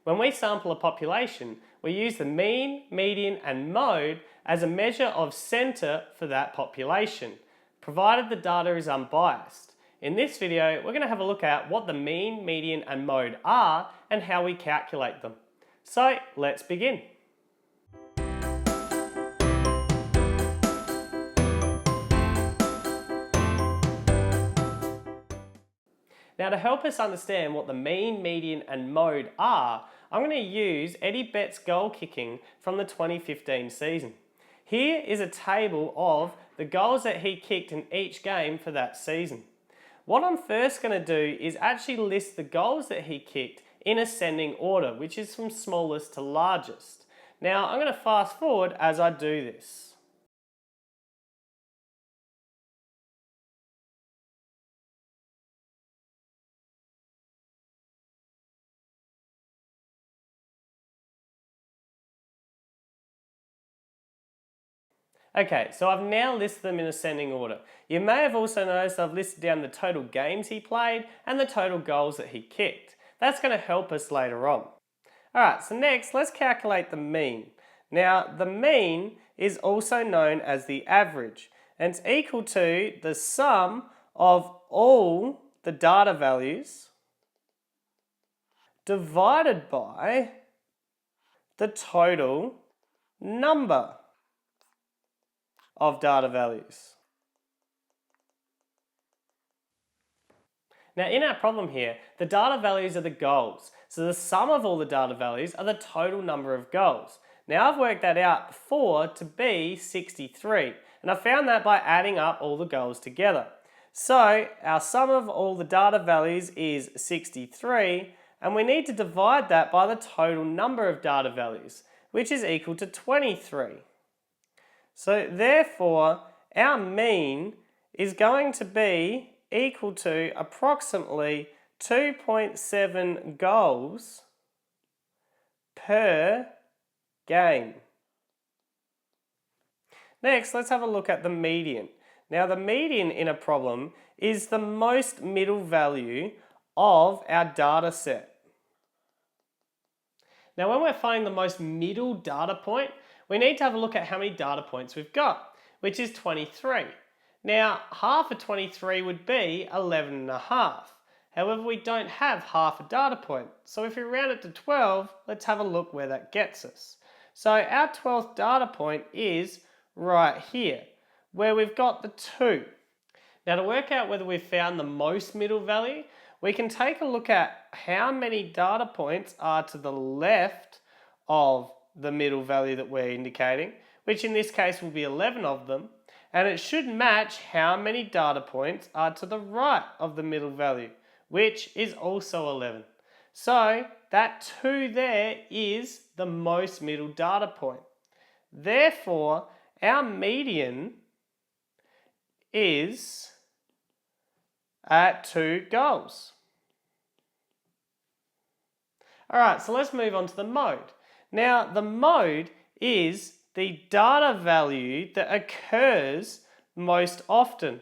When we sample a population, we use the mean, median and mode as a measure of centre for that population, provided the data is unbiased. In this video, we're going to have a look at what the mean, median and mode are and how we calculate them. So let's begin. Now, to help us understand what the mean, median and mode are, I'm going to use Eddie Betts' goal kicking from the 2015 season. Here is a table of the goals that he kicked in each game for that season. What I'm first going to do is actually list the goals that he kicked in ascending order, which is from smallest to largest. Now, I'm going to fast forward as I do this. Okay, so I've now listed them in ascending order. You may have also noticed I've listed down the total games he played and the total goals that he kicked. That's going to help us later on. Alright, so next let's calculate the mean. Now the mean is also known as the average, and it's equal to the sum of all the data values divided by the total number of data values. Now in our problem here, the data values are the goals. So the sum of all the data values are the total number of goals. Now I've worked that out before to be 63, and I found that by adding up all the goals together. So our sum of all the data values is 63, and we need to divide that by the total number of data values, which is equal to 23. So therefore, our mean is going to be equal to approximately 2.7 goals per game. Next, let's have a look at the median. Now the median in a problem is the most middle value of our data set. Now when we're finding the most middle data point, we need to have a look at how many data points we've got, which is 23. Now, half of 23 would be 11.5. However, we don't have half a data point. So if we round it to 12, let's have a look where that gets us. So our 12th data point is right here, where we've got the 2. Now to work out whether we've found the most middle value, we can take a look at how many data points are to the left of the middle value that we're indicating, which in this case will be 11 of them, and it should match how many data points are to the right of the middle value, which is also 11. So that 2 there is the most middle data point. Therefore, our median is at 2 goals. Alright, so let's move on to the mode. Now, the mode is the data value that occurs most often.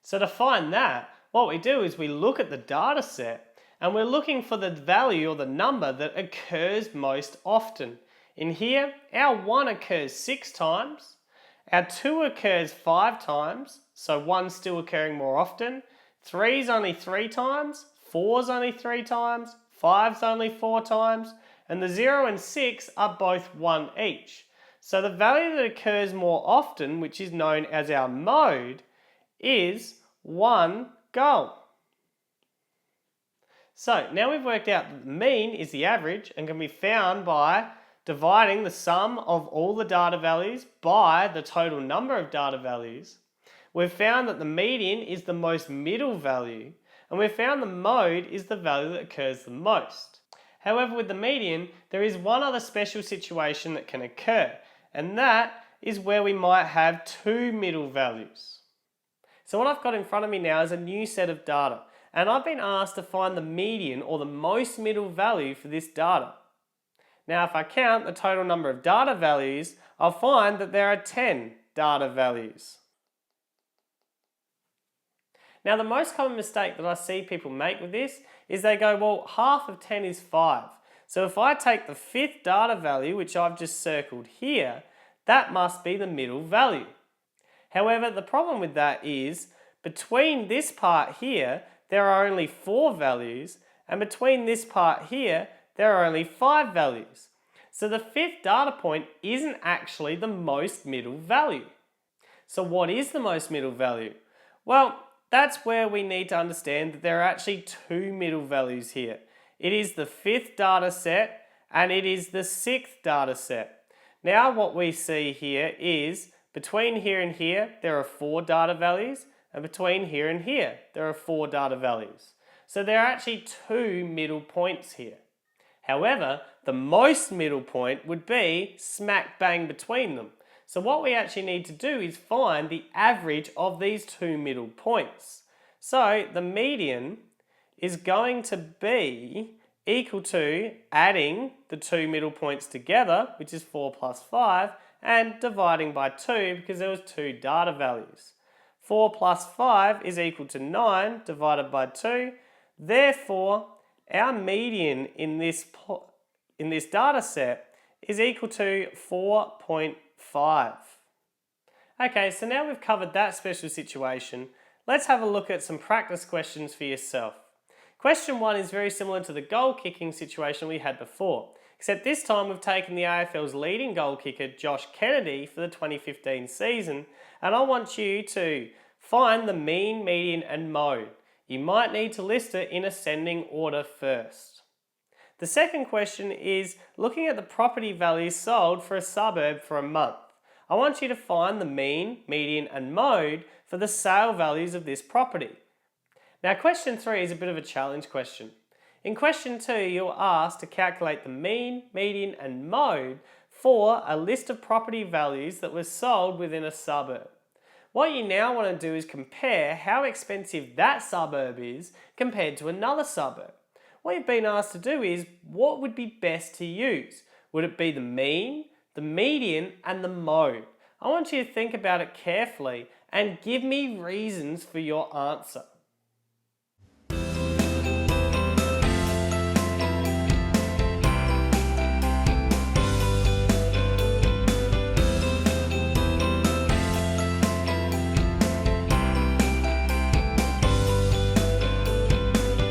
So to find that, what we do is we look at the data set and we're looking for the value or the number that occurs most often. In here, our 1 occurs 6 times, our 2 occurs 5 times, so 1's still occurring more often, 3's only 3 times, 4's only 3 times, 5's only 4 times, and the 0 and 6 are both 1 each. So the value that occurs more often, which is known as our mode, is 1 goal. So now we've worked out that the mean is the average and can be found by dividing the sum of all the data values by the total number of data values. We've found that the median is the most middle value, and we've found the mode is the value that occurs the most. However, with the median, there is one other special situation that can occur, and that is where we might have 2 middle values. So what I've got in front of me now is a new set of data, and I've been asked to find the median or the most middle value for this data. Now if I count the total number of data values, I'll find that there are 10 data values. Now the most common mistake that I see people make with this is they go, well, half of 10 is 5. So if I take the fifth data value, which I've just circled here, that must be the middle value. However, the problem with that is between this part here, there are only 4 values, and between this part here, there are only 5 values. So the fifth data point isn't actually the most middle value. So what is the most middle value? Well, that's where we need to understand that there are actually 2 middle values here. It is the fifth data set and it is the sixth data set. Now what we see here is between here and here, there are 4 data values, and between here and here, there are 4 data values. So there are actually 2 middle points here. However, the most middle point would be smack bang between them. So what we actually need to do is find the average of these 2 middle points. So the median is going to be equal to adding the 2 middle points together, which is 4 plus 5, and dividing by 2 because there was 2 data values. 4 plus 5 is equal to 9 divided by 2. Therefore, our median in this data set is equal to 4.5. Okay, so now we've covered that special situation, let's have a look at some practice questions for yourself. Question 1 is very similar to the goal kicking situation we had before, except this time we've taken the AFL's leading goal kicker Josh Kennedy for the 2015 season, and I want you to find the mean, median and mode. You might need to list it in ascending order first. The second question is looking at the property values sold for a suburb for a month. I want you to find the mean, median and mode for the sale values of this property. Now question 3 is a bit of a challenge question. In question 2 you're asked to calculate the mean, median and mode for a list of property values that were sold within a suburb. What you now want to do is compare how expensive that suburb is compared to another suburb. What you've been asked to do is what would be best to use? Would it be the mean, the median and the mode? I want you to think about it carefully and give me reasons for your answer.